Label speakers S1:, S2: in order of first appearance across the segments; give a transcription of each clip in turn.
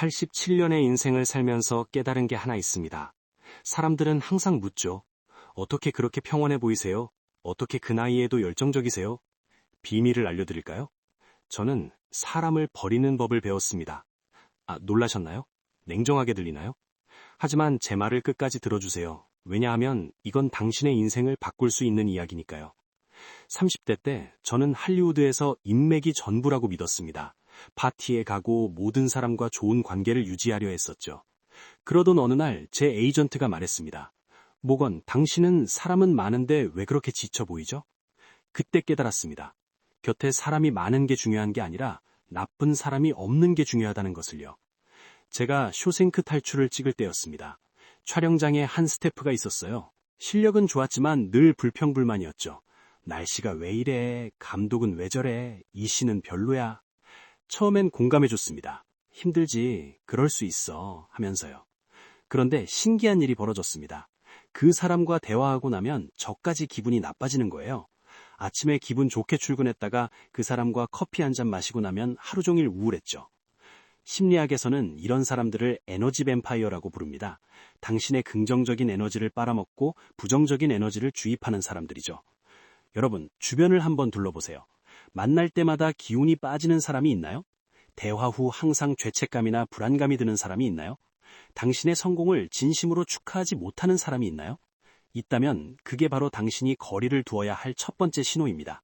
S1: 87년의 인생을 살면서 깨달은 게 하나 있습니다. 사람들은 항상 묻죠. 어떻게 그렇게 평온해 보이세요? 어떻게 그 나이에도 열정적이세요? 비밀을 알려드릴까요? 저는 사람을 버리는 법을 배웠습니다. 놀라셨나요? 냉정하게 들리나요? 하지만 제 말을 끝까지 들어주세요. 왜냐하면 이건 당신의 인생을 바꿀 수 있는 이야기니까요. 30대 때 저는 할리우드에서 인맥이 전부라고 믿었습니다. 파티에 가고 모든 사람과 좋은 관계를 유지하려 했었죠. 그러던 어느 날 제 에이전트가 말했습니다. 모건, 당신은 사람은 많은데 왜 그렇게 지쳐 보이죠? 그때 깨달았습니다. 곁에 사람이 많은 게 중요한 게 아니라 나쁜 사람이 없는 게 중요하다는 것을요. 제가 쇼생크 탈출을 찍을 때였습니다. 촬영장에 한 스태프가 있었어요. 실력은 좋았지만 늘 불평불만이었죠. 날씨가 왜 이래? 감독은 왜 저래? 이 씬은 별로야? 처음엔 공감해줬습니다. 힘들지, 그럴 수 있어 하면서요. 그런데 신기한 일이 벌어졌습니다. 그 사람과 대화하고 나면 저까지 기분이 나빠지는 거예요. 아침에 기분 좋게 출근했다가 그 사람과 커피 한 잔 마시고 나면 하루 종일 우울했죠. 심리학에서는 이런 사람들을 에너지 뱀파이어라고 부릅니다. 당신의 긍정적인 에너지를 빨아먹고 부정적인 에너지를 주입하는 사람들이죠. 여러분, 주변을 한번 둘러보세요. 만날 때마다 기운이 빠지는 사람이 있나요? 대화 후 항상 죄책감이나 불안감이 드는 사람이 있나요? 당신의 성공을 진심으로 축하하지 못하는 사람이 있나요? 있다면 그게 바로 당신이 거리를 두어야 할 첫 번째 신호입니다.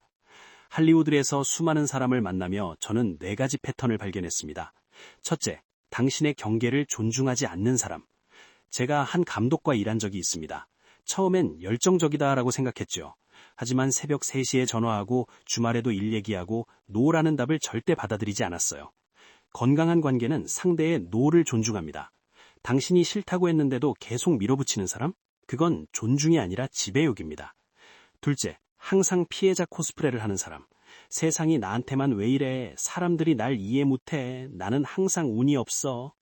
S1: 할리우드에서 수많은 사람을 만나며 저는 4가지 패턴을 발견했습니다. 첫째, 당신의 경계를 존중하지 않는 사람. 제가 한 감독과 일한 적이 있습니다. 처음엔 열정적이다라고 생각했죠. 하지만 새벽 3시에 전화하고 주말에도 일 얘기하고 노라는 답을 절대 받아들이지 않았어요. 건강한 관계는 상대의 노를 존중합니다. 당신이 싫다고 했는데도 계속 밀어붙이는 사람? 그건 존중이 아니라 지배욕입니다. 둘째, 항상 피해자 코스프레를 하는 사람. 세상이 나한테만 왜 이래? 사람들이 날 이해 못해. 나는 항상 운이 없어.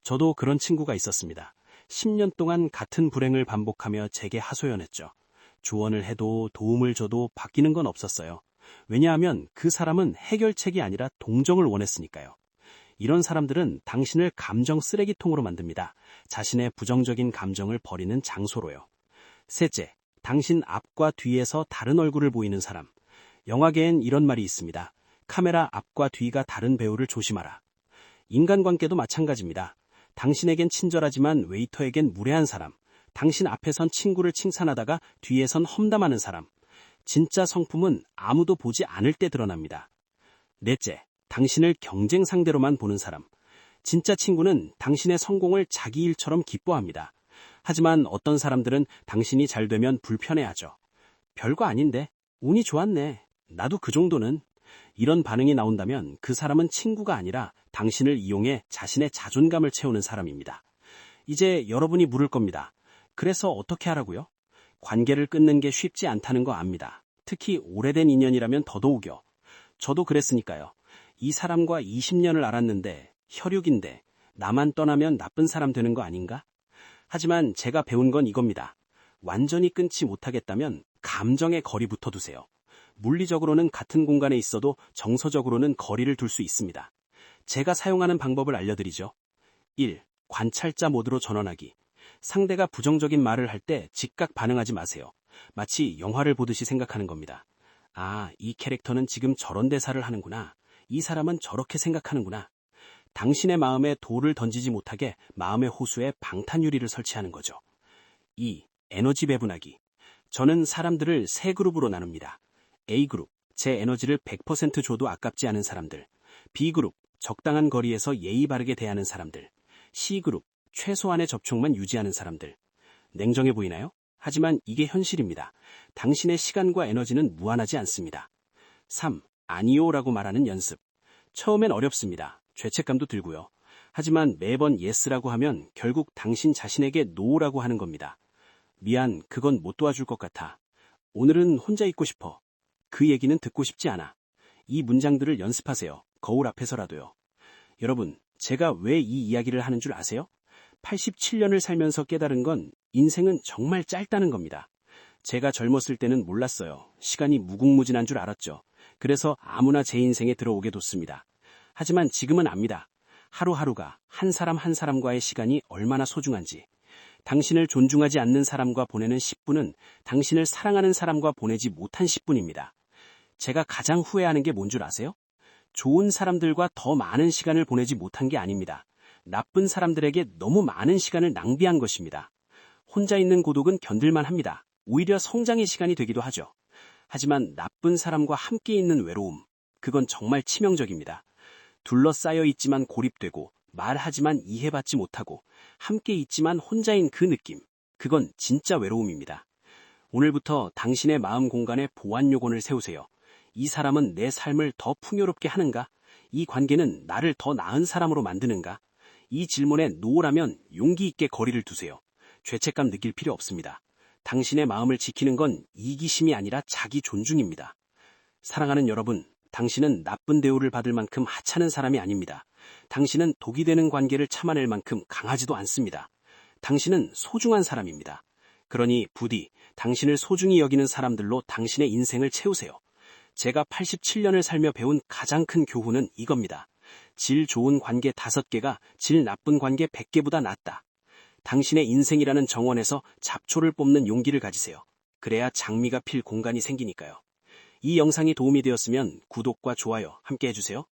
S1: 저도 그런 친구가 있었습니다. 10년 동안 같은 불행을 반복하며 제게 하소연했죠. 조언을 해도 도움을 줘도 바뀌는 건 없었어요. 왜냐하면 그 사람은 해결책이 아니라 동정을 원했으니까요. 이런 사람들은 당신을 감정 쓰레기통으로 만듭니다. 자신의 부정적인 감정을 버리는 장소로요. 셋째, 당신 앞과 뒤에서 다른 얼굴을 보이는 사람. 영화계엔 이런 말이 있습니다. 카메라 앞과 뒤가 다른 배우를 조심하라. 인간관계도 마찬가지입니다. 당신에겐 친절하지만 웨이터에겐 무례한 사람. 당신 앞에선 친구를 칭찬하다가 뒤에선 험담하는 사람. 진짜 성품은 아무도 보지 않을 때 드러납니다. 넷째, 당신을 경쟁 상대로만 보는 사람. 진짜 친구는 당신의 성공을 자기 일처럼 기뻐합니다. 하지만 어떤 사람들은 당신이 잘 되면 불편해하죠. 별거 아닌데, 운이 좋았네. 나도 그 정도는. 이런 반응이 나온다면 그 사람은 친구가 아니라 당신을 이용해 자신의 자존감을 채우는 사람입니다. 이제 여러분이 물을 겁니다. 그래서 어떻게 하라고요? 관계를 끊는 게 쉽지 않다는 거 압니다. 특히 오래된 인연이라면 더더욱요. 저도 그랬으니까요. 이 사람과 20년을 알았는데 혈육인데 나만 떠나면 나쁜 사람 되는 거 아닌가? 하지만 제가 배운 건 이겁니다. 완전히 끊지 못하겠다면 감정의 거리부터 두세요. 물리적으로는 같은 공간에 있어도 정서적으로는 거리를 둘 수 있습니다. 제가 사용하는 방법을 알려드리죠. 1. 관찰자 모드로 전환하기. 상대가 부정적인 말을 할 때 즉각 반응하지 마세요. 마치 영화를 보듯이 생각하는 겁니다. 이 캐릭터는 지금 저런 대사를 하는구나. 이 사람은 저렇게 생각하는구나. 당신의 마음에 돌을 던지지 못하게 마음의 호수에 방탄유리를 설치하는 거죠. 2. 에너지 배분하기. 저는 사람들을 3그룹으로 나눕니다. A그룹, 제 에너지를 100% 줘도 아깝지 않은 사람들. B그룹, 적당한 거리에서 예의 바르게 대하는 사람들. C그룹, 최소한의 접촉만 유지하는 사람들. 냉정해 보이나요? 하지만 이게 현실입니다. 당신의 시간과 에너지는 무한하지 않습니다. 3. 아니요라고 말하는 연습. 처음엔 어렵습니다. 죄책감도 들고요. 하지만 매번 예스라고 하면 결국 당신 자신에게 노라고 하는 겁니다. 미안, 그건 못 도와줄 것 같아. 오늘은 혼자 있고 싶어. 그 얘기는 듣고 싶지 않아. 이 문장들을 연습하세요. 거울 앞에서라도요. 여러분, 제가 왜 이 이야기를 하는 줄 아세요? 87년을 살면서 깨달은 건 인생은 정말 짧다는 겁니다. 제가 젊었을 때는 몰랐어요. 시간이 무궁무진한 줄 알았죠. 그래서 아무나 제 인생에 들어오게 뒀습니다. 하지만 지금은 압니다. 하루하루가
S2: 한 사람 한 사람과의 시간이 얼마나 소중한지, 당신을 존중하지 않는 사람과 보내는 10분은 당신을 사랑하는 사람과 보내지 못한 10분입니다. 제가 가장 후회하는 게 뭔 줄 아세요? 좋은 사람들과 더 많은 시간을 보내지 못한 게 아닙니다. 나쁜 사람들에게 너무 많은 시간을 낭비한 것입니다. 혼자 있는 고독은 견딜만 합니다. 오히려 성장의 시간이 되기도 하죠. 하지만 나쁜 사람과 함께 있는 외로움, 그건 정말 치명적입니다. 둘러싸여 있지만 고립되고, 말하지만 이해받지 못하고, 함께 있지만 혼자인 그 느낌, 그건 진짜 외로움입니다. 오늘부터 당신의 마음 공간에 보안 요건을 세우세요. 이 사람은 내 삶을 더 풍요롭게 하는가? 이 관계는 나를 더 나은 사람으로 만드는가? 이 질문에 노라면 용기 있게 거리를 두세요. 죄책감 느낄 필요 없습니다. 당신의 마음을 지키는 건 이기심이 아니라 자기 존중입니다. 사랑하는 여러분, 당신은 나쁜 대우를 받을 만큼 하찮은 사람이 아닙니다. 당신은 독이 되는 관계를 참아낼 만큼 강하지도 않습니다. 당신은 소중한 사람입니다. 그러니 부디 당신을 소중히 여기는 사람들로 당신의 인생을 채우세요. 제가 87년을 살며 배운 가장 큰 교훈은 이겁니다. 질 좋은 관계 5개가 질 나쁜 관계 100개보다 낫다. 당신의 인생이라는 정원에서 잡초를 뽑는 용기를 가지세요. 그래야 장미가 필 공간이 생기니까요. 이 영상이 도움이 되었으면 구독과 좋아요 함께 해주세요.